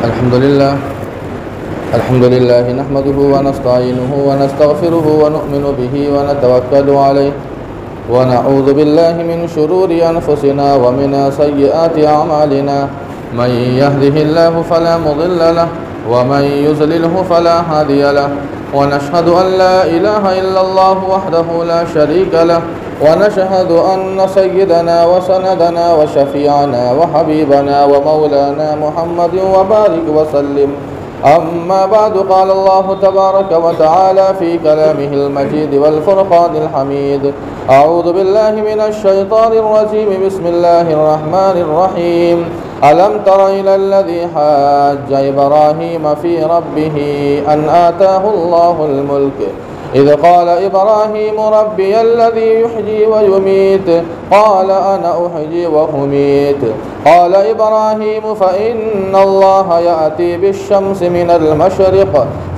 الحمد لله نحمده ونستعينه ونستغفره ونؤمن به ونتوكل عليه ونعوذ بالله من شرور أنفسنا ومن سيئات أعمالنا من يهده الله فلا مضل له ومن يضلله فلا هادي له ونشهد أن لا إله إلا الله وحده لا شريك له ونشهد أن سيدنا وسندنا وشفيعنا وحبيبنا ومولانا محمد وبارك وسلم. أما بعد قال الله تبارك وتعالى في كلامه المجيد والفرقان الحميد: أعوذ بالله من الشيطان الرجيم. بسم الله الرحمن الرحيم. ألم تر إلى الذي حاج إبراهيم في ربه أن آتاه الله الملك إذ قال إبراهيم ربي الذي يحيي ويميت قال أنا أحيي وأميت قال إبراهيم فإن الله يأتي بالشمس من المشرق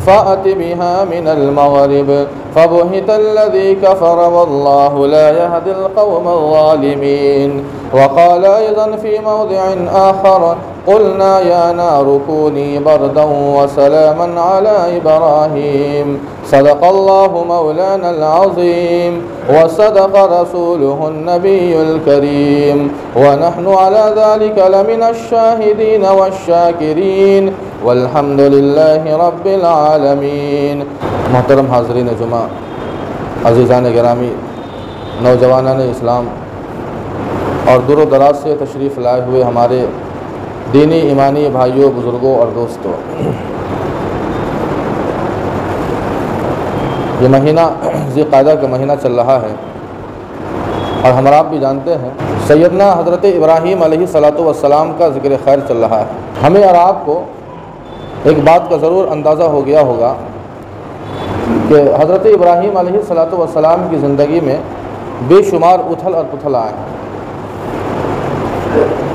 فأت بها من المغرب فبهت الذي كفر والله لا يهدي القوم الظالمين. وقال أيضا في موضع آخر: قلنا يا نار كوني بردا وسلاما على إبراهيم. صدق الله مولانا العظيم وصدق رسوله النبي الكريم ونحن على ذلك لمن الشاهدين والشاكرين والحمد لله رب العالمین. محترم حاضرین جمعہ، عزیزان گرامی، نوجوانان اسلام اور دور و دراز سے تشریف لائے ہوئے ہمارے دینی ایمانی بھائیوں، بزرگوں اور دوستوں، یہ مہینہ ذی قعدہ کا مہینہ چل رہا ہے اور ہم آپ بھی جانتے ہیں سیدنا حضرت ابراہیم علیہ السلام کا ذکر خیر چل رہا ہے. ہمیں اور آپ کو ایک بات کا ضرور اندازہ ہو گیا ہوگا کہ حضرت ابراہیم علیہ السلام کی زندگی میں بے شمار اتھل اور پتھل آئے ہیں.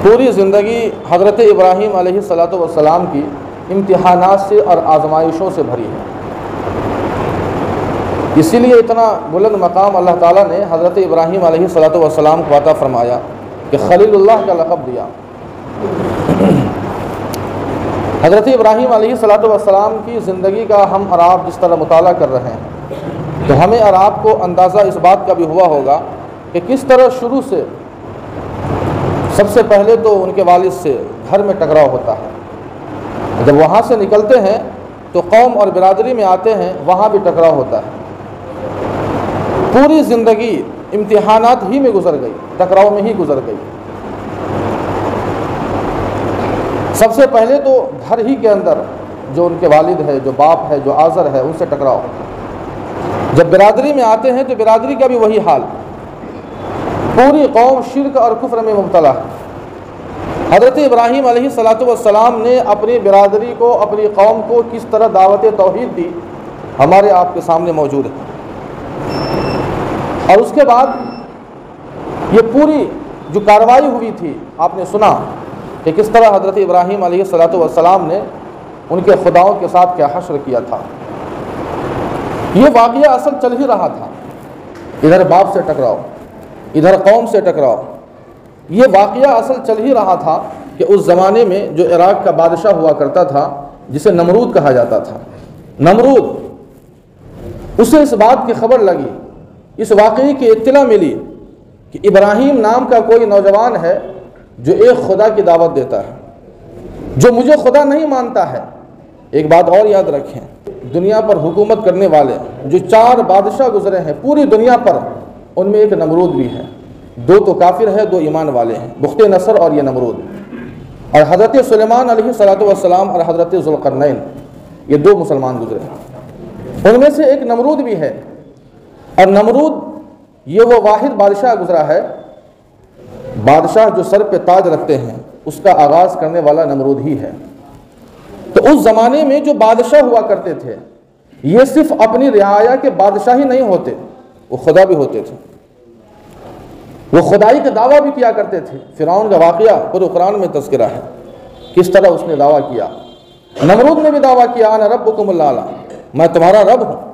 پوری زندگی حضرت ابراہیم علیہ السلام کی امتحانات سے اور آزمائشوں سے بھری ہے. اسی لیے اتنا بلند مقام اللہ تعالیٰ نے حضرت ابراہیم علیہ السلام کو عطا فرمایا کہ خلیل اللہ کا لقب دیا. حضرت ابراہیم علیہ السلام کی زندگی کا ہم اور آپ جس طرح مطالعہ کر رہے ہیں تو ہمیں اور آپ کو اندازہ اس بات کا بھی ہوا ہوگا کہ کس طرح شروع سے سب سے پہلے تو ان کے والد سے گھر میں ٹکراؤ ہوتا ہے. جب وہاں سے نکلتے ہیں تو قوم اور برادری میں آتے ہیں، وہاں بھی ٹکراؤ ہوتا ہے. پوری زندگی امتحانات ہی میں گزر گئی، ٹکراؤ میں ہی گزر گئی. سب سے پہلے تو گھر ہی کے اندر جو ان کے والد ہے، جو باپ ہے، جو آذر ہے، ان سے ٹکراؤ. جب برادری میں آتے ہیں تو برادری کا بھی وہی حال. پوری قوم شرک اور کفر میں مبتلا ہے. حضرت ابراہیم علیہ السلام نے اپنی برادری کو، اپنی قوم کو کس طرح دعوت توحید دی ہمارے آپ کے سامنے موجود ہے. اور اس کے بعد یہ پوری جو کارروائی ہوئی تھی آپ نے سنا کہ کس طرح حضرت ابراہیم علیہ السلام نے ان کے خداؤں کے ساتھ کیا حشر کیا تھا. یہ واقعہ اصل چل ہی رہا تھا. ادھر باپ سے ٹکراؤ، ادھر قوم سے ٹکراؤ. یہ واقعہ اصل چل ہی رہا تھا کہ اس زمانے میں جو عراق کا بادشاہ ہوا کرتا تھا جسے نمرود کہا جاتا تھا، نمرود، اسے اس بات کی خبر لگی، اس واقعے کی اطلاع ملی کہ ابراہیم نام کا کوئی نوجوان ہے جو ایک خدا کی دعوت دیتا ہے، جو مجھے خدا نہیں مانتا ہے. ایک بات اور یاد رکھیں، دنیا پر حکومت کرنے والے جو 4 بادشاہ گزرے ہیں پوری دنیا پر، ان میں ایک نمرود بھی ہے. 2 تو کافر ہے، 2 ایمان والے ہیں، بخت نصر اور یہ نمرود. اور حضرت سلیمان علیہ السلام اور حضرت ذوالقرنین، یہ 2 مسلمان گزرے ہیں. ان میں سے ایک نمرود بھی ہے. اور نمرود یہ وہ واحد بادشاہ گزرا ہے، بادشاہ جو سر پہ تاج رکھتے ہیں اس کا آغاز کرنے والا نمرود ہی ہے. تو اس زمانے میں جو بادشاہ ہوا کرتے تھے یہ صرف اپنی رعایا کے بادشاہ ہی نہیں ہوتے، وہ خدا بھی ہوتے تھے. وہ خدائی کا دعویٰ بھی کیا کرتے تھے. فرعون کا واقعہ پورے قرآن میں تذکرہ ہے کس طرح اس نے دعویٰ کیا. نمرود نے بھی دعویٰ کیا انا ربکم الاعلی، میں تمہارا رب ہوں.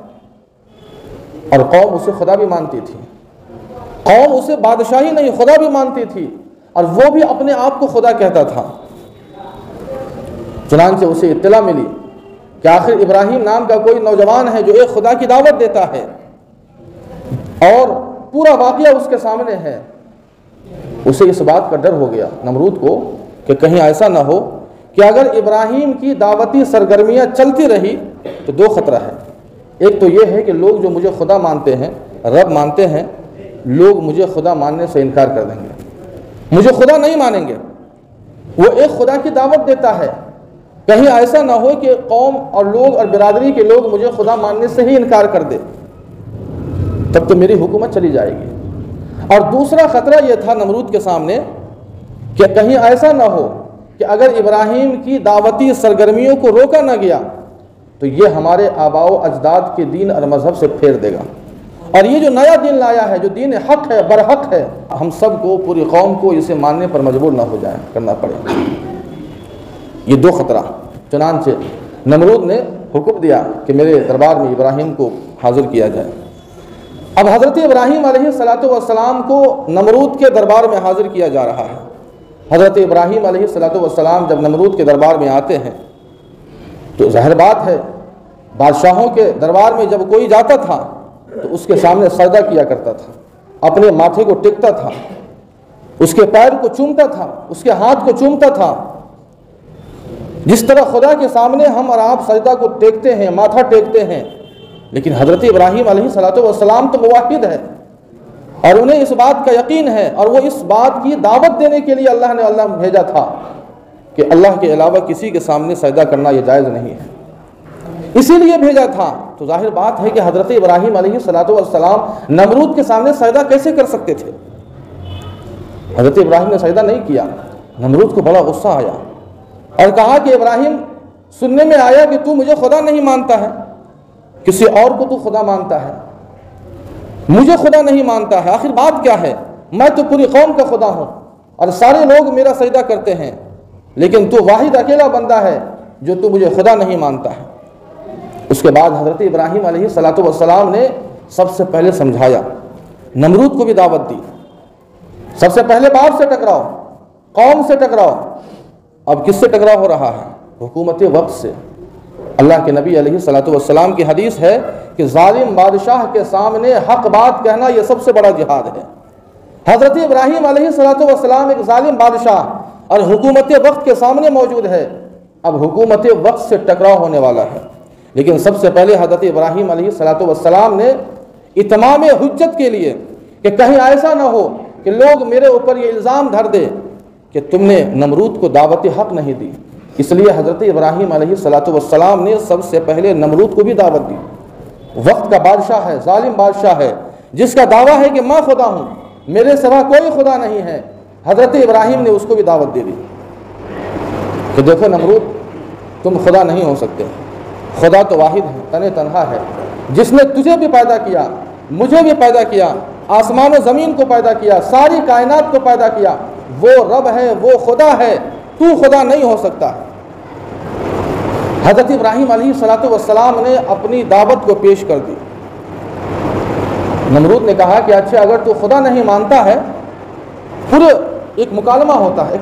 اور قوم اسے خدا بھی مانتی تھی. قوم اسے بادشاہی نہیں خدا بھی مانتی تھی اور وہ بھی اپنے آپ کو خدا کہتا تھا. چنانچہ اسے اطلاع ملی کہ آخر ابراہیم نام کا کوئی نوجوان ہے جو ایک خدا کی دعوت دیتا ہے اور پورا واقعہ اس کے سامنے ہے۔ اسے اس بات کا ڈر ہو گیا نمرود کو کہ کہیں ایسا نہ ہو کہ اگر ابراہیم کی دعوتی سرگرمیاں چلتی رہی تو دو خطرہ ہے۔ ایک تو یہ ہے کہ لوگ جو مجھے خدا مانتے ہیں، رب مانتے ہیں، لوگ مجھے خدا ماننے سے انکار کر دیں گے، مجھے خدا نہیں مانیں گے۔ وہ ایک خدا کی دعوت دیتا ہے، کہیں ایسا نہ ہو کہ قوم اور لوگ اور برادری کے لوگ مجھے خدا ماننے سے ہی انکار کر دے، تب تو میری حکومت چلی جائے گی۔ اور دوسرا خطرہ یہ تھا نمرود کے سامنے کہ کہیں ایسا نہ ہو کہ اگر ابراہیم کی دعوتی سرگرمیوں کو روکا نہ گیا تو یہ ہمارے آباء و اجداد کے دین اور مذہب سے پھیر دے گا، اور یہ جو نیا دین لایا ہے، جو دین حق ہے، برحق ہے، ہم سب کو، پوری قوم کو اسے ماننے پر مجبور نہ ہو جائے، کرنا پڑے۔ یہ دو خطرہ۔ چنانچہ نمرود نے حکم دیا کہ میرے دربار میں ابراہیم کو حاضر کیا جائے۔ اب حضرت ابراہیم علیہ السلام کو نمرود کے دربار میں حاضر کیا جا رہا ہے۔ حضرت ابراہیم علیہ السلام جب نمرود کے دربار میں آتے ہیں تو ظاہر بات ہے بادشاہوں کے دربار میں جب کوئی جاتا تھا تو اس کے سامنے سجدہ کیا کرتا تھا، اپنے ماتھے کو ٹیکتا تھا، اس کے پیر کو چومتا تھا، اس کے ہاتھ کو چومتا تھا۔ جس طرح خدا کے سامنے ہم اور آپ سجدہ کو ٹیکتے ہیں، ماتھا ٹیکتے ہیں، لیکن حضرت ابراہیم علیہ السلام تو موحد ہے اور انہیں اس بات کا یقین ہے، اور وہ اس بات کی دعوت دینے کے لیے اللہ نے بھیجا تھا کہ اللہ کے علاوہ کسی کے سامنے سجدہ کرنا یہ جائز نہیں ہے، اسی لیے بھیجا تھا۔ تو ظاہر بات ہے کہ حضرت ابراہیم علیہ السلام نمرود کے سامنے سجدہ کیسے کر سکتے تھے؟ حضرت ابراہیم نے سجدہ نہیں کیا۔ نمرود کو بڑا غصہ آیا اور کہا کہ ابراہیم، سننے میں آیا کہ تو مجھے خدا نہیں مانتا ہے، کسی اور کو تو خدا مانتا ہے، مجھے خدا نہیں مانتا ہے، آخر بات کیا ہے؟ میں تو پوری قوم کا خدا ہوں اور سارے لوگ میرا سجدہ کرتے ہیں، لیکن تو واحد اکیلا بندہ ہے جو تو مجھے خدا نہیں مانتا ہے۔ اس کے بعد حضرت ابراہیم علیہ السلام نے سب سے پہلے سمجھایا، نمرود کو بھی دعوت دی، سب سے پہلے باپ سے ٹکراؤ، قوم سے ٹکراؤ۔ اب کس سے ٹکراؤ ہو رہا ہے؟ حکومت وقت سے۔ اللہ کے نبی علیہ السلام کی حدیث ہے کہ ظالم بادشاہ کے سامنے حق بات کہنا یہ سب سے بڑا جہاد ہے۔ حضرت ابراہیم علیہ السلام ایک ظالم بادشاہ اور حکومت وقت کے سامنے موجود ہے، اب حکومت وقت سے ٹکراؤ ہونے والا ہے۔ لیکن سب سے پہلے حضرت ابراہیم علیہ السلام نے اتمام حجت کے لیے کہ کہیں ایسا نہ ہو کہ لوگ میرے اوپر یہ الزام دھر دے کہ تم نے نمرود کو دعوت حق نہیں دی، اس لیے حضرت ابراہیم علیہ السلام نے سب سے پہلے نمرود کو بھی دعوت دی۔ وقت کا بادشاہ ہے، ظالم بادشاہ ہے، جس کا دعویٰ ہے کہ میں خدا ہوں، میرے سوا کوئی خدا نہیں ہے۔ حضرت ابراہیم نے اس کو بھی دعوت دے دی کہ دیکھو نمرود، تم خدا نہیں ہو سکتے، خدا تو واحد ہے، تن تنہا ہے، جس نے تجھے بھی پیدا کیا، مجھے بھی پیدا کیا، آسمان و زمین کو پیدا کیا، ساری کائنات کو پیدا کیا، وہ رب ہے، وہ خدا ہے، تو خدا نہیں ہو سکتا۔ حضرت ابراہیم علیہ السلام نے اپنی دعوت کو پیش کر دی۔ نمرود نے کہا کہ اچھا اگر تو خدا نہیں مانتا ہے، پورے ایک مکالمہ ہوتا ہے،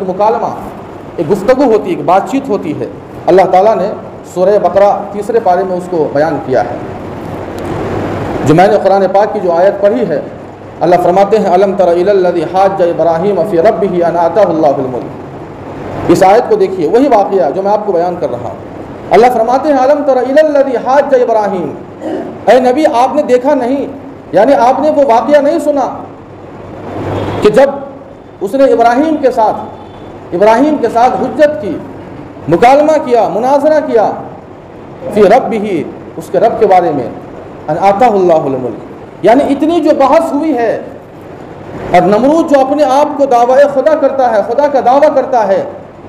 ایک گفتگو ہوتی ہے، ایک بات چیت ہوتی ہے۔ اللہ تعالیٰ نے سورہ بقرہ 3 پارے میں اس کو بیان کیا ہے، جو میں نے قرآن پاک کی جو آیت پڑھی ہے۔ اللہ فرماتے ہیں الم تر الی الذی حاج ابراہیم فی ربہ ان آتاہ اللہ الملک۔ اس آیت کو دیکھیے، وہی واقعہ جو میں آپ کو بیان کر رہا ہوں۔ اللہ فرماتے ہیں الم تر الی الذی حاج ابراہیم، اے نبی آپ نے دیکھا نہیں، یعنی آپ نے وہ واقعہ نہیں سنا کہ جب اس نے ابراہیم کے ساتھ حجت کی، مکالمہ کیا، مناظرہ کیا، فی ربہ، اس کے رب کے بارے میں، ان آتاہ اللہ الملک، یعنی اتنی جو بحث ہوئی ہے، اور نمرود جو اپنے آپ کو دعوی خدا کرتا ہے، خدا کا دعویٰ کرتا ہے،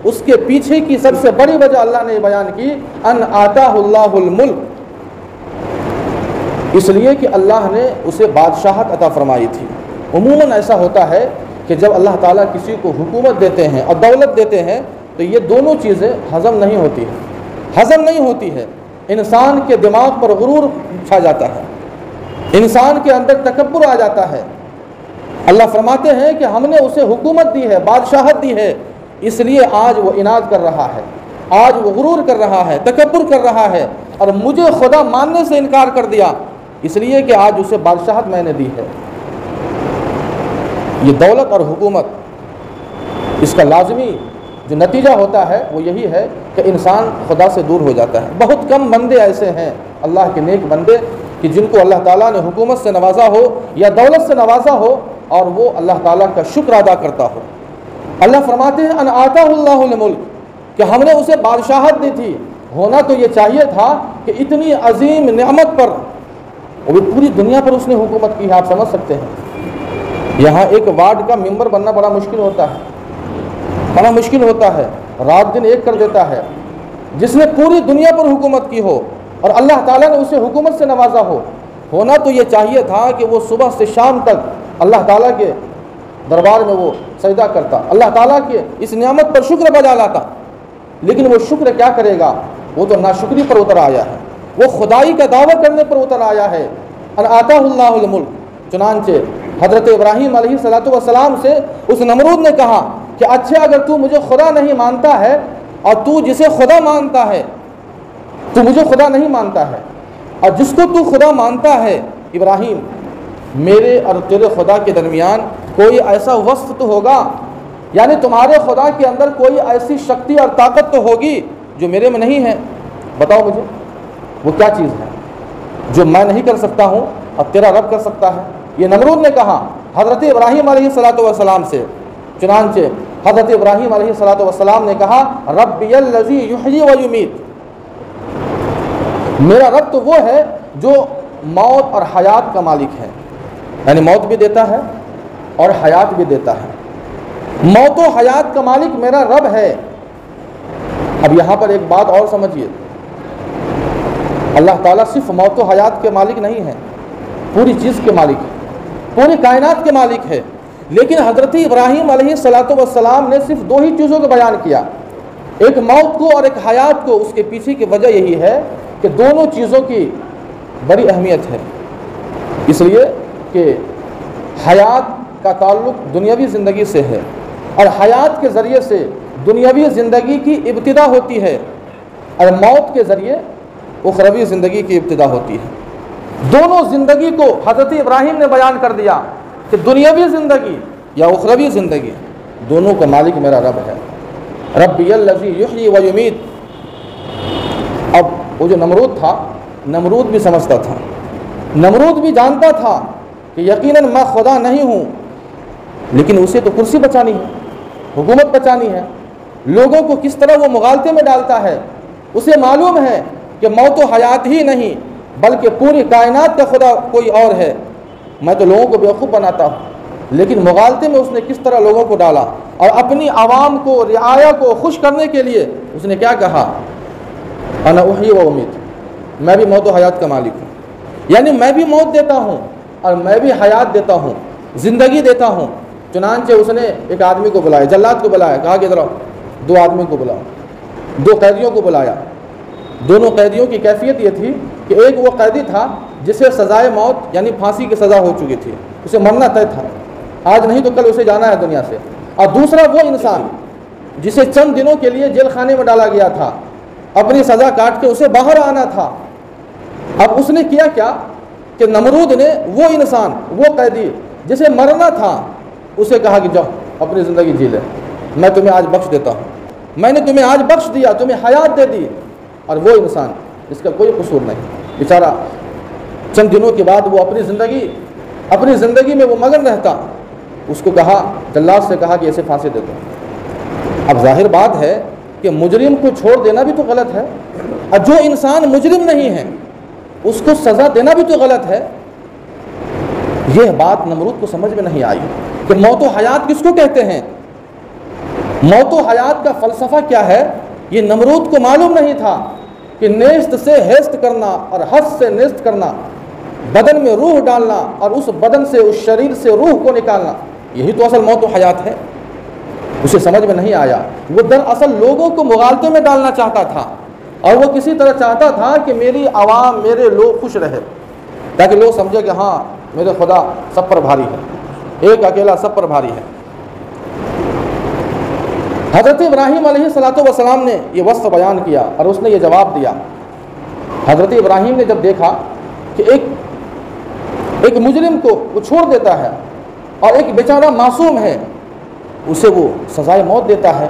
اس کے پیچھے کی سب سے بڑی وجہ اللہ نے بیان کی، ان آتاہ اللہ الملک، اس لیے کہ اللہ نے اسے بادشاہت عطا فرمائی تھی۔ عموماً ایسا ہوتا ہے کہ جب اللہ تعالیٰ کسی کو حکومت دیتے ہیں اور دولت دیتے ہیں تو یہ دونوں چیزیں ہضم نہیں ہوتی ہے۔ انسان کے دماغ پر غرور چھا جاتا ہے، انسان کے اندر تکبر آ جاتا ہے۔ اللہ فرماتے ہیں کہ ہم نے اسے حکومت دی ہے، بادشاہت دی ہے، اس لیے آج وہ اناد کر رہا ہے، آج وہ غرور کر رہا ہے، تکبر کر رہا ہے، اور مجھے خدا ماننے سے انکار کر دیا اس لیے کہ آج اسے بادشاہت میں نے دی ہے۔ یہ دولت اور حکومت، اس کا لازمی جو نتیجہ ہوتا ہے وہ یہی ہے کہ انسان خدا سے دور ہو جاتا ہے۔ بہت کم بندے ایسے ہیں اللہ کے نیک بندے کہ جن کو اللہ تعالیٰ نے حکومت سے نوازا ہو یا دولت سے نوازا ہو اور وہ اللہ تعالیٰ کا شکر ادا کرتا ہو۔ اللہ فرماتے ہیں ان آتاہ اللہ الملک، کہ ہم نے اسے بادشاہت دی تھی۔ ہونا تو یہ چاہیے تھا کہ اتنی عظیم نعمت پر، وہ پوری دنیا پر اس نے حکومت کی ہے، آپ سمجھ سکتے ہیں۔ یہاں ایک وارڈ کا ممبر بننا بڑا مشکل ہوتا ہے، بڑا مشکل ہوتا ہے، رات دن ایک کر دیتا ہے۔ جس نے پوری دنیا پر حکومت کی ہو اور اللہ تعالیٰ نے اسے حکومت سے نوازا ہو، ہونا تو یہ چاہیے تھا کہ وہ صبح سے شام تک اللہ تعالیٰ کے دربار میں وہ سجدہ کرتا، اللہ تعالیٰ کے اس نعمت پر شکر بجا لاتا، لیکن وہ شکر کیا کرے گا؟ وہ تو ناشکری پر اتر آیا ہے، وہ خدائی کا دعویٰ کرنے پر اتر آیا ہے۔ ان آتاہ اللہ الملک، چنانچہ حضرت ابراہیم علیہ السلام سے اس نمرود نے کہا کہ اچھا اگر تو مجھے خدا نہیں مانتا ہے اور تو جسے خدا مانتا ہے، تو مجھے خدا نہیں مانتا ہے، اور جس کو تو خدا مانتا ہے ابراہیم، میرے اور تیرے خدا کے درمیان کوئی ایسا وصف تو ہوگا، یعنی تمہارے خدا کے اندر کوئی ایسی شکتی اور طاقت تو ہوگی جو میرے میں نہیں ہے، بتاؤ مجھے وہ کیا چیز ہے جو میں نہیں کر سکتا ہوں اور تیرا رب کر سکتا ہے۔ یہ نمرود نے کہا حضرت ابراہیم علیہ السلام سے۔ چنانچہ حضرت ابراہیم علیہ السلام نے کہا ربی الذی یحیی و یمیت، میرا رب تو وہ ہے جو موت اور حیات کا مالک ہے، یعنی موت بھی دیتا ہے اور حیات بھی دیتا ہے۔ موت و حیات کا مالک میرا رب ہے۔ اب یہاں پر ایک بات اور سمجھیے، اللہ تعالیٰ صرف موت و حیات کے مالک نہیں ہے، پوری چیز کے مالک ہے، پوری کائنات کے مالک ہے، لیکن حضرت ابراہیم علیہ السلام نے صرف دو ہی چیزوں کو بیان کیا، ایک موت کو اور ایک حیات کو۔ اس کے پیچھے کی وجہ یہی ہے کہ دونوں چیزوں کی بڑی اہمیت ہے، اس لیے کہ حیات کا تعلق دنیاوی زندگی سے ہے، اور حیات کے ذریعے سے دنیاوی زندگی کی ابتدا ہوتی ہے، اور موت کے ذریعے اخروی زندگی کی ابتدا ہوتی ہے۔ دونوں زندگی کو حضرت ابراہیم نے بیان کر دیا کہ دنیاوی زندگی یا اخروی زندگی دونوں کا مالک میرا رب ہے۔ ربی الذی یحیی و یمیت۔ اب وہ جو نمرود تھا، نمرود بھی سمجھتا تھا، نمرود بھی جانتا تھا کہ یقیناً میں خدا نہیں ہوں، لیکن اسے تو کرسی بچانی ہے، حکومت بچانی ہے، لوگوں کو کس طرح وہ مغالطے میں ڈالتا ہے۔ اسے معلوم ہے کہ موت و حیات ہی نہیں بلکہ پوری کائنات کا خدا کوئی اور ہے، میں تو لوگوں کو بیوقوف بناتا ہوں، لیکن مغالطے میں اس نے کس طرح لوگوں کو ڈالا، اور اپنی عوام کو، رعایا کو خوش کرنے کے لیے اس نے کیا کہا، انا احیی و امیت، میں بھی موت و حیات کا مالک ہوں، یعنی میں بھی موت دیتا ہوں اور میں بھی حیات دیتا ہوں، زندگی دیتا ہوں۔ چنانچہ اس نے ایک آدمی کو بلایا، جلاد کو بلایا، کہا کہ ذرا دو آدمی کو بلاؤ، دو قیدیوں کو بلایا۔ دونوں قیدیوں کی کیفیت یہ تھی کہ ایک وہ قیدی تھا جسے سزائے موت یعنی پھانسی کی سزا ہو چکی تھی، اسے مرنا طے تھا، آج نہیں تو کل اسے جانا ہے دنیا سے، اور دوسرا وہ انسان جسے چند دنوں کے لیے جیل خانے میں ڈالا گیا تھا، اپنی سزا کاٹ کے اسے باہر آنا تھا۔ اب اس نے کیا کیا کہ نمرود نے وہ انسان، وہ قیدی جسے مرنا تھا، اسے کہا کہ جاؤ اپنی زندگی جی لے، میں تمہیں آج بخش دیتا ہوں، میں نے تمہیں آج بخش دیا، تمہیں حیات دے دی۔ اور وہ انسان جس کا کوئی قصور نہیں، بیچارہ چند دنوں کے بعد وہ اپنی زندگی میں وہ مگن رہتا، اس کو کہا، جلاد سے کہا کہ اسے پھانسی دے دو۔ اب ظاہر بات ہے کہ مجرم کو چھوڑ دینا بھی تو غلط ہے، اور جو انسان مجرم نہیں ہے اس کو سزا دینا بھی تو غلط ہے۔ یہ بات نمرود کو سمجھ میں نہیں آئی کہ موت و حیات کس کو کہتے ہیں، موت و حیات کا فلسفہ کیا ہے، یہ نمرود کو معلوم نہیں تھا کہ نیست سے ہست کرنا اور ہست سے نیست کرنا، بدن میں روح ڈالنا اور اس بدن سے، اس شریر سے روح کو نکالنا، یہی تو اصل موت و حیات ہے۔ اسے سمجھ میں نہیں آیا، وہ دراصل لوگوں کو مغالطے میں ڈالنا چاہتا تھا، اور وہ کسی طرح چاہتا تھا کہ میری عوام، میرے لوگ خوش رہے، تاکہ لوگ سمجھے کہ ہاں میرے خدا سب پر بھاری ہے، ایک اکیلا سب پر بھاری ہے۔ حضرت ابراہیم علیہ السلام نے یہ وصف بیان کیا اور اس نے یہ جواب دیا۔ حضرت ابراہیم نے جب دیکھا کہ ایک مجرم کو وہ چھوڑ دیتا ہے اور ایک بیچارہ معصوم ہے اسے وہ سزائے موت دیتا ہے،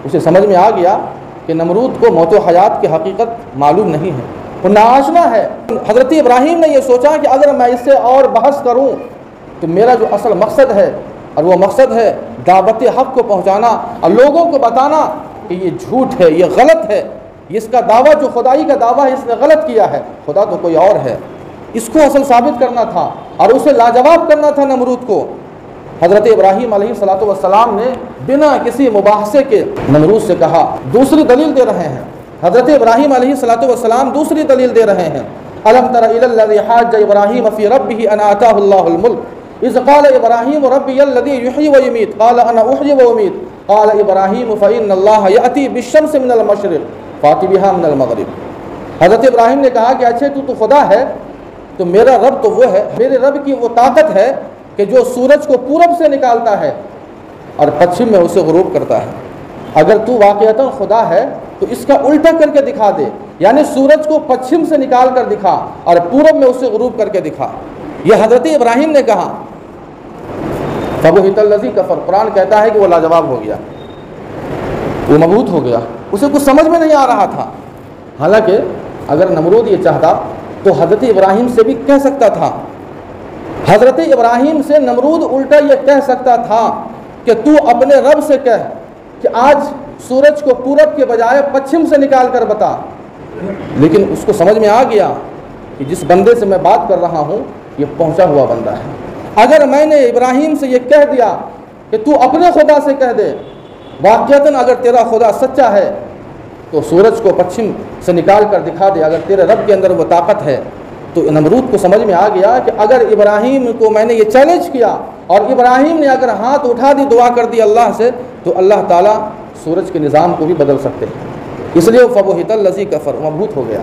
اسے سمجھ میں آ گیا کہ نمرود کو موت و حیات کی حقیقت معلوم نہیں ہے، وہ ناآشنا ہے۔ حضرت ابراہیم نے یہ سوچا کہ اگر میں اس سے اور بحث کروں تو میرا جو اصل مقصد ہے، اور وہ مقصد ہے دعوت حق کو پہنچانا اور لوگوں کو بتانا کہ یہ جھوٹ ہے، یہ غلط ہے، اس کا دعویٰ جو خدائی کا دعویٰ ہے اس نے غلط کیا ہے، خدا تو کوئی اور ہے، اس کو اصل ثابت کرنا تھا اور اسے لاجواب کرنا تھا نمرود کو۔ حضرت ابراہیم علیہ السلام نے بنا کسی مباحثے کے نمرود سے کہا، دوسری دلیل دے رہے ہیں حضرت ابراہیم علیہ السلام، دوسری دلیل دے رہے ہیں۔ الم تر الی الذی حاج ابراہیم فی ربہ ان آتاہ اللہ الملک اذ قال ابراہیم ربی الذی یحیی ویمیت قال انا احیی وامیت قال ابراہیم فإن اللہ یأتی بالشمس من المشرق فأت بها من المغرب۔ حضرت ابراہیم نے کہا کہ اچھے تو خدا ہے تو میرا رب تو وہ ہے، میرے رب کی وہ طاقت ہے کہ جو سورج کو پورب سے نکالتا ہے اور پچھم میں اسے غروب کرتا ہے۔ اگر تو واقعتاً خدا ہے تو اس کا الٹا کر کے دکھا دے، یعنی سورج کو پچھم سے نکال کر دکھا اور پورب میں اسے غروب کر کے دکھا۔ یہ حضرت ابراہیم نے کہا۔ فبہت الذی کفر، قرآن کہتا ہے کہ وہ لاجواب ہو گیا، وہ مبہوت ہو گیا، اسے کچھ سمجھ میں نہیں آ رہا تھا۔ حالانکہ اگر نمرود یہ چاہتا تو حضرت ابراہیم سے بھی کہہ سکتا تھا، حضرت ابراہیم سے نمرود الٹا یہ کہہ سکتا تھا کہ تو اپنے رب سے کہہ کہ آج سورج کو پورب کے بجائے پچھم سے نکال کر بتا، لیکن اس کو سمجھ میں آ گیا کہ جس بندے سے میں بات کر رہا ہوں یہ پہنچا ہوا بندہ ہے۔ اگر میں نے ابراہیم سے یہ کہہ دیا کہ تو اپنے خدا سے کہہ دے، واقعتاً اگر تیرا خدا سچا ہے تو سورج کو پچھم سے نکال کر دکھا دے، اگر تیرے رب کے اندر وہ طاقت ہے۔ تو نمرود کو سمجھ میں آ گیا کہ اگر ابراہیم کو میں نے یہ چیلنج کیا اور ابراہیم نے اگر ہاتھ اٹھا دی، دعا کر دی اللہ سے، تو اللہ تعالیٰ سورج کے نظام کو بھی بدل سکتے ہیں۔ اس لیے فبہت الذی کفر، مبہوت ہو گیا۔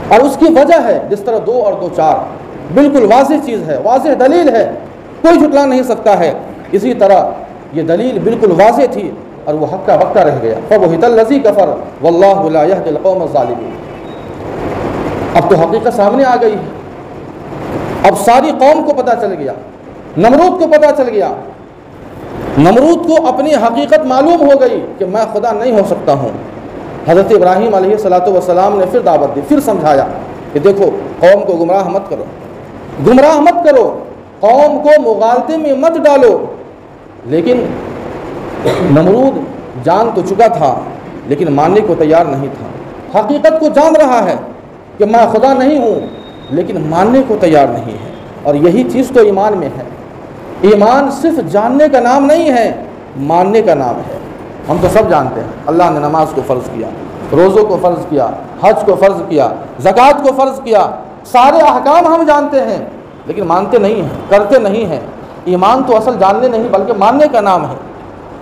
اور اس کی وجہ ہے جس طرح 2 اور 2 4 بالکل واضح چیز ہے، واضح دلیل ہے، کوئی جھٹلا نہیں سکتا ہے، اسی طرح یہ دلیل بالکل واضح تھی اور وہ ہکا بکا رہ گیا۔ فبہت الذی کفر واللہ لا یہدی القوم الظالمین۔ اب تو حقیقت سامنے آ گئی ہے، اب ساری قوم کو پتہ چل گیا، نمرود کو پتہ چل گیا، نمرود کو اپنی حقیقت معلوم ہو گئی کہ میں خدا نہیں ہو سکتا ہوں۔ حضرت ابراہیم علیہ السلام نے پھر دعوت دی، پھر سمجھایا کہ دیکھو قوم کو گمراہ مت کرو، گمراہ مت کرو، قوم کو مغالطے میں مت ڈالو۔ لیکن نمرود جان تو چکا تھا لیکن ماننے کو تیار نہیں تھا، حقیقت کو جان رہا ہے کہ میں خدا نہیں ہوں لیکن ماننے کو تیار نہیں ہے۔ اور یہی چیز تو ایمان میں ہے، ایمان صرف جاننے کا نام نہیں ہے، ماننے کا نام ہے۔ ہم تو سب جانتے ہیں اللہ نے نماز کو فرض کیا، روزوں کو فرض کیا، حج کو فرض کیا، زکوٰۃ کو فرض کیا، سارے احکام ہم جانتے ہیں لیکن مانتے نہیں ہیں، کرتے نہیں ہیں۔ ایمان تو اصل جاننے نہیں بلکہ ماننے کا نام ہے۔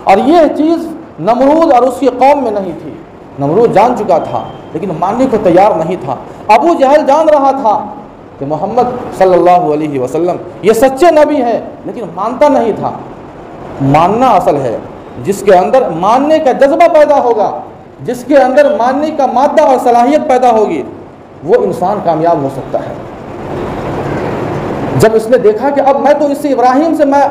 اور یہ چیز نمرود اور اس کی قوم میں نہیں تھی، نمرود جان چکا تھا لیکن ماننے کو تیار نہیں تھا۔ ابو جہل جان رہا تھا کہ محمد صلی اللہ علیہ وسلم یہ سچے نبی ہیں لیکن مانتا نہیں تھا۔ ماننا اصل ہے، جس کے اندر ماننے کا جذبہ پیدا ہوگا، جس کے اندر ماننے کا مادہ اور صلاحیت پیدا ہوگی، وہ انسان کامیاب ہو سکتا ہے۔ جب اس نے دیکھا کہ اب میں تو اس سے ابراہیم سے میں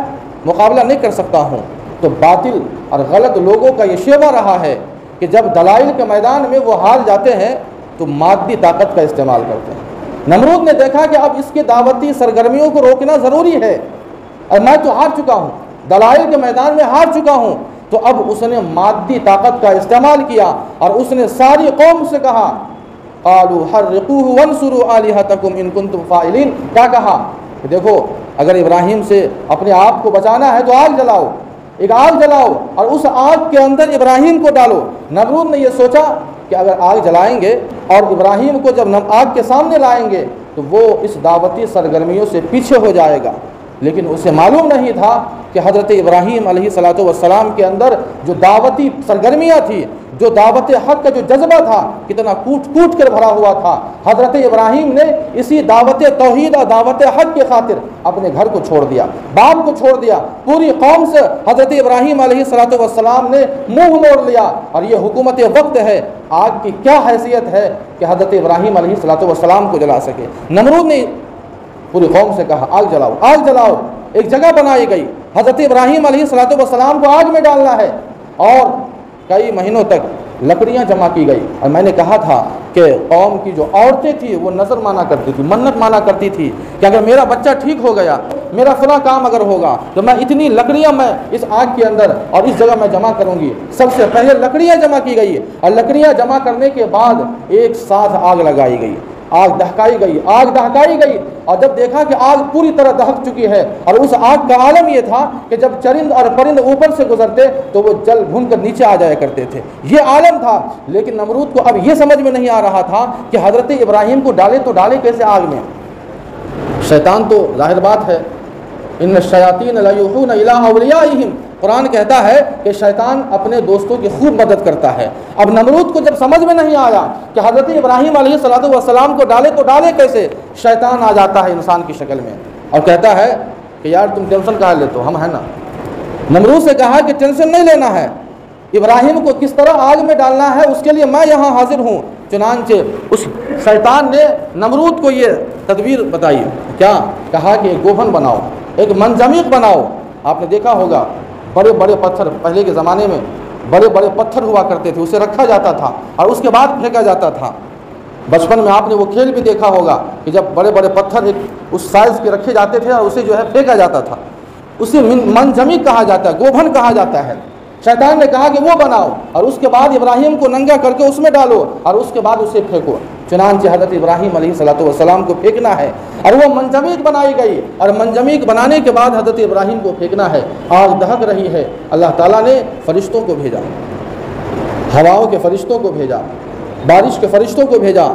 مقابلہ نہیں کر سکتا ہوں، تو باطل اور غلط لوگوں کا یہ شیوہ رہا ہے کہ جب دلائل کے میدان میں وہ ہار جاتے ہیں تو مادی طاقت کا استعمال کرتے ہیں۔ نمرود نے دیکھا کہ اب اس کی دعوتی سرگرمیوں کو روکنا ضروری ہے، اور میں تو ہار چکا ہوں، دلائل کے میدان میں ہار چکا ہوں، تو اب اس نے مادی طاقت کا استعمال کیا اور اس نے ساری قوم سے کہا قالوا حرقوه وانصروا آلهتكم ان كنتم فاعلین۔ کیا کہا کہ دیکھو اگر ابراہیم سے اپنے آپ کو بچانا ہے تو آگ جلاؤ، ایک آگ جلاؤ اور اس آگ کے اندر ابراہیم کو ڈالو۔ نمرود نے یہ سوچا کہ اگر آگ جلائیں گے اور ابراہیم کو جب آگ کے سامنے لائیں گے تو وہ اس دعوتی سرگرمیوں سے پیچھے ہو جائے گا، لیکن اسے معلوم نہیں تھا کہ حضرت ابراہیم علیہ السلام کے اندر جو دعوتی سرگرمیاں تھیں، جو دعوت حق کا جو جذبہ تھا کتنا کوٹ کوٹ کر بھرا ہوا تھا۔ حضرت ابراہیم نے اسی دعوت توحید اور دعوت حق کے خاطر اپنے گھر کو چھوڑ دیا، باپ کو چھوڑ دیا، پوری قوم سے حضرت ابراہیم علیہ السلام نے منہ موڑ لیا۔ اور یہ حکومت وقت ہے، آگ کی کیا حیثیت ہے کہ حضرت ابراہیم علیہ السلام کو جلا سکے۔ نمرود نے پوری قوم سے کہا آگ جلاؤ، آگ جلاؤ۔ ایک جگہ بنائی گئی، حضرت ابراہیم علیہ السلام کو آگ میں ڈالنا ہے، اور کئی مہینوں تک لکڑیاں جمع کی گئی۔ اور میں نے کہا تھا کہ قوم کی جو عورتیں تھیں وہ نظر مانا کرتی تھی، منت مانا کرتی تھی کہ اگر میرا بچہ ٹھیک ہو گیا، میرا فلاں کام اگر ہوگا تو میں اتنی لکڑیاں میں اس آگ کے اندر اور اس جگہ میں جمع کروں گی۔ سب سے پہلے لکڑیاں جمع کی گئی، اور لکڑیاں جمع کرنے کے بعد ایک ساتھ آگ لگائی گئی، آگ دہکائی گئی، آگ دہکائی گئی۔ اور جب دیکھا کہ آگ پوری طرح دہک چکی ہے، اور اس آگ کا عالم یہ تھا کہ جب چرند اور پرند اوپر سے گزرتے تو وہ جل بھن کر نیچے آ جایا کرتے تھے، یہ عالم تھا۔ لیکن نمرود کو اب یہ سمجھ میں نہیں آ رہا تھا کہ حضرت ابراہیم کو ڈالے تو ڈالے کیسے آگ میں۔ شیطان تو ظاہر بات ہے، ان الشیاطین لیوحون الی اولیائہم، قرآن کہتا ہے کہ شیطان اپنے دوستوں کی خوب مدد کرتا ہے۔ اب نمرود کو جب سمجھ میں نہیں آیا کہ حضرت ابراہیم علیہ السلام کو ڈالے تو ڈالے کیسے، شیطان آ جاتا ہے انسان کی شکل میں اور کہتا ہے کہ یار تم ٹینشن کہاں لیتے ہو، ہم ہیں نا۔ نمرود سے کہا کہ ٹینشن نہیں لینا ہے، ابراہیم کو کس طرح آگ میں ڈالنا ہے اس کے لیے میں یہاں حاضر ہوں۔ چنانچہ اس شیطان نے نمرود کو یہ تدبیر بتائی، کیا کہا کہ ایک گوبھن بناؤ، ایک منجمق بناؤ۔ آپ نے دیکھا ہوگا بڑے بڑے پتھر، پہلے کے زمانے میں بڑے بڑے پتھر ہوا کرتے تھے، اسے رکھا جاتا تھا اور اس کے بعد پھینکا جاتا تھا۔ بچپن میں آپ نے وہ کھیل بھی دیکھا ہوگا کہ جب بڑے بڑے پتھر ایک اس سائز کے رکھے جاتے تھے اور اسے جو ہے پھینکا جاتا تھا، اسے منجمق کہا جاتا ہے، گوبھن کہا جاتا ہے۔ شیطان نے کہا کہ وہ بناؤ اور اس کے بعد ابراہیم کو ننگا کر کے اس میں ڈالو اور اس کے بعد اسے پھینکو۔ چنانچہ حضرت ابراہیم علیہ السلام کو پھینکنا ہے، اور وہ منجمق بنائی گئی، اور منجمق بنانے کے بعد حضرت ابراہیم کو پھینکنا ہے۔ آگ دہک رہی ہے، اللہ تعالیٰ نے فرشتوں کو بھیجا، ہواؤں کے فرشتوں کو بھیجا، بارش کے فرشتوں کو بھیجا،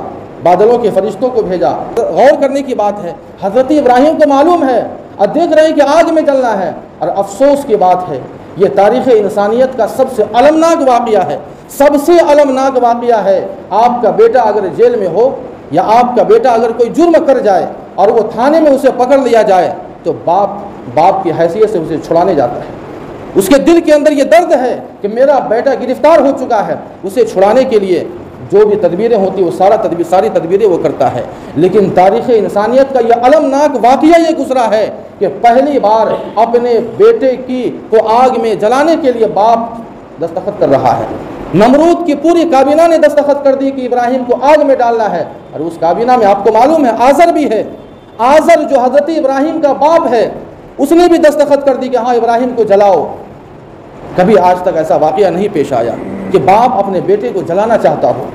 بادلوں کے فرشتوں کو بھیجا۔ غور کرنے کی بات ہے، حضرت ابراہیم کو معلوم ہے اور دیکھ رہے ہیں کہ آگ میں جلنا ہے، اور افسوس کی بات ہے یہ تاریخ انسانیت کا سب سے المناک واقعہ ہے، سب سے المناک واقعہ ہے۔ آپ کا بیٹا اگر جیل میں ہو، یا آپ کا بیٹا اگر کوئی جرم کر جائے اور وہ تھانے میں اسے پکڑ لیا جائے، تو باپ کی حیثیت سے اسے چھڑانے جاتا ہے۔ اس کے دل کے اندر یہ درد ہے کہ میرا بیٹا گرفتار ہو چکا ہے، اسے چھڑانے کے لیے جو بھی تدبیریں ہوتی وہ ساری تدبیریں وہ کرتا ہے۔ لیکن تاریخ انسانیت کا یہ المناک واقعہ یہ گزرا ہے کہ پہلی بار اپنے بیٹے کو آگ میں جلانے کے لیے باپ دستخط کر رہا ہے۔ نمرود کی پوری کابینہ نے دستخط کر دی کہ ابراہیم کو آگ میں ڈالنا ہے، اور اس کابینہ میں آپ کو معلوم ہے آزر بھی ہے۔ آزر جو حضرت ابراہیم کا باپ ہے، اس نے بھی دستخط کر دی کہ ہاں ابراہیم کو جلاؤ۔ کبھی آج تک ایسا واقعہ نہیں پیش آیا کہ باپ اپنے بیٹے کو جلانا چاہتا ہو۔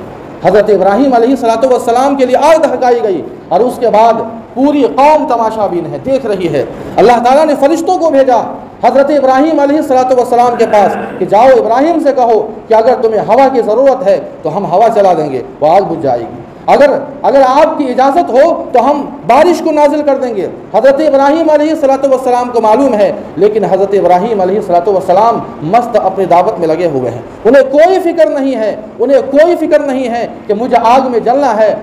حضرت ابراہیم علیہ السلام کے لیے آگ دہکائی گئی، اور اس کے بعد پوری قوم تماشا بین ہے، دیکھ رہی ہے۔ اللہ تعالیٰ نے فرشتوں کو بھیجا حضرت ابراہیم علیہ السلام کے پاس کہ جاؤ ابراہیم سے کہو کہ اگر تمہیں ہوا کی ضرورت ہے تو ہم ہوا چلا دیں گے، وہ آگ بجھ جائے گی۔ اگر آپ کی اجازت ہو تو ہم بارش کو نازل کر دیں گے۔ حضرت ابراہیم علیہ السلام کو معلوم ہے، لیکن حضرت ابراہیم علیہ السلام مست اپنی دعوت میں لگے ہوئے ہیں، انہیں کوئی فکر نہیں ہے کہ مجھے آگ میں جلنا ہے۔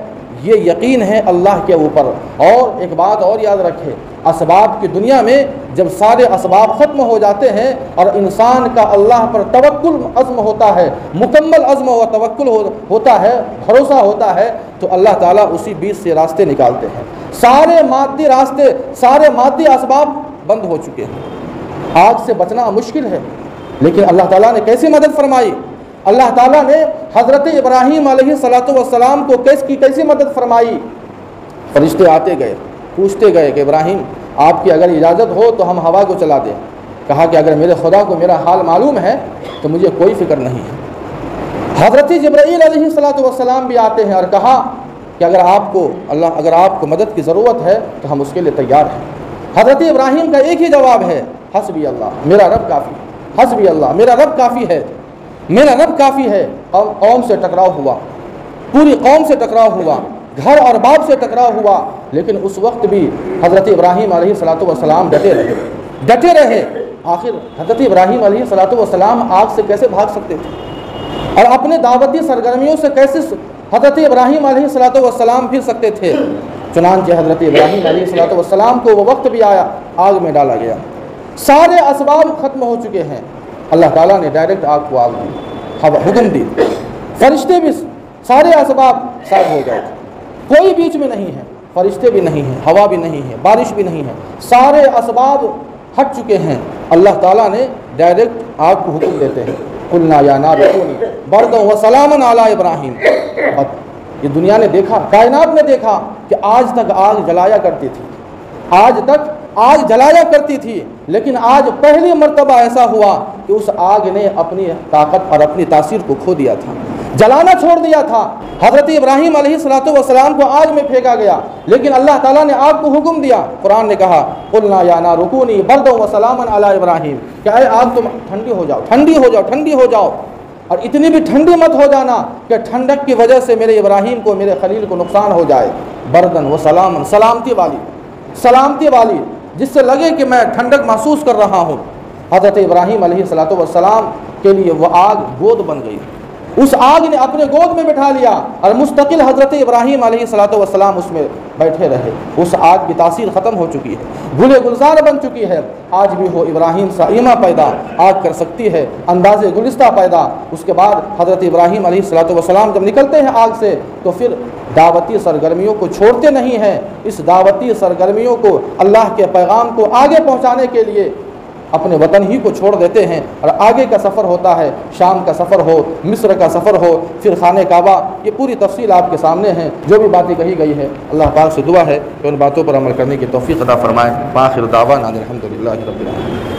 یہ یقین ہے اللہ کے اوپر۔ اور ایک بات اور یاد رکھے، اسباب کی دنیا میں جب سارے اسباب ختم ہو جاتے ہیں اور انسان کا اللہ پر توکل عزم ہوتا ہے، مکمل عزم و توکل ہوتا ہے، بھروسہ ہوتا ہے، تو اللہ تعالیٰ اسی بیچ سے راستے نکالتے ہیں۔ سارے مادی راستے، سارے مادی اسباب بند ہو چکے ہیں، آگ سے بچنا مشکل ہے، لیکن اللہ تعالیٰ نے کیسے مدد فرمائی؟ اللہ تعالیٰ نے حضرت ابراہیم علیہ السلام کو کیسی مدد فرمائی؟ فرشتے آتے گئے، پوچھتے گئے کہ ابراہیم آپ کی اگر اجازت ہو تو ہم ہوا کو چلا دیں۔ کہا کہ اگر میرے خدا کو میرا حال معلوم ہے تو مجھے کوئی فکر نہیں ہے۔ حضرت جبرائیل علیہ السلام بھی آتے ہیں اور کہا کہ اگر آپ کو مدد کی ضرورت ہے تو ہم اس کے لیے تیار ہیں۔ حضرت ابراہیم کا ایک ہی جواب ہے، حسبی اللہ، میرا رب کافی، حسبی اللہ، میرا رب کافی ہے، میرا رب کافی ہے۔ قوم سے ٹکراؤ ہوا، پوری قوم سے ٹکراؤ ہوا، گھر اور باپ سے ٹکراؤ ہوا، لیکن اس وقت بھی حضرت ابراہیم علیہ السلام ڈٹے رہے۔ آخر حضرت ابراہیم علیہ السلام آگ سے کیسے بھاگ سکتے تھے؟ اور اپنے دعوتی سرگرمیوں سے کیسے حضرت ابراہیم علیہ السلام پھر سکتے تھے؟ چنانچہ حضرت ابراہیم علیہ السلام کو وہ وقت بھی آیا، آگ میں ڈالا گیا، سارے اسباب ختم ہو چکے ہیں، اللہ تعالیٰ نے ڈائریکٹ آگ کو آگ دی، حکم دی، فرشتے بھی سارے اسباب صاف ہو گئے، کوئی بیچ میں نہیں ہے، فرشتے بھی نہیں ہیں، ہوا بھی نہیں ہے، بارش بھی نہیں ہے، سارے اسباب ہٹ چکے ہیں، اللہ تعالیٰ نے ڈائریکٹ آگ کو حکم دیتے ہیں، قلنا یا نار کونی بردا وسلاما علی ابراہیم۔ یہ دنیا نے دیکھا، کائنات نے دیکھا کہ آج تک آگ جلایا کرتی تھی، آج تک آگ جلایا کرتی تھی، لیکن آج پہلی مرتبہ ایسا ہوا کہ اس آگ نے اپنی طاقت اور اپنی تاثیر کو کھو دیا تھا، جلانا چھوڑ دیا تھا۔ حضرت ابراہیم علیہ السلام کو آگ میں پھینکا گیا، لیکن اللہ تعالیٰ نے آگ کو حکم دیا، قرآن نے کہا قلنا یا نار کونی بردا وسلاما علی ابراہیم، کہ اے آگ تم ٹھنڈی ہو جاؤ، ٹھنڈی ہو جاؤ، ٹھنڈی ہو جاؤ، اور اتنی بھی ٹھنڈی مت ہو جانا کہ ٹھنڈک کی وجہ سے میرے ابراہیم کو، میرے خلیل کو نقصان ہو جائے، بردن و سلاما، سلامتی والی، سلامتی والی، جس سے لگے کہ میں ٹھنڈک محسوس کر رہا ہوں۔ حضرت ابراہیم علیہ السلام کے لیے وہ آگ گود بن گئی، اس آگ نے اپنے گود میں بٹھا لیا اور مستقل حضرت ابراہیم علیہ السلام اس میں بیٹھے رہے۔ اس آگ کی تاثیر ختم ہو چکی ہے، گلے گلزار بن چکی ہے۔ آج بھی ہو ابراہیم سا ایما پیدا آگ کر سکتی ہے، انداز گلستہ پیدا۔ اس کے بعد حضرت ابراہیم علیہ السلام جب نکلتے ہیں آگ سے تو پھر دعوتی سرگرمیوں کو چھوڑتے نہیں ہیں، اس دعوتی سرگرمیوں کو، اللہ کے پیغام کو آگے پہنچانے کے لیے اپنے وطن ہی کو چھوڑ دیتے ہیں، اور آگے کا سفر ہوتا ہے، شام کا سفر ہو، مصر کا سفر ہو، پھر خانہ کعبہ۔ یہ پوری تفصیل آپ کے سامنے ہے، جو بھی باتیں کہی گئی ہے اللہ پاک سے دعا ہے کہ ان باتوں پر عمل کرنے کی توفیق عطا فرمائے۔ وآخر دعوانا الحمدللہ رب العالمین۔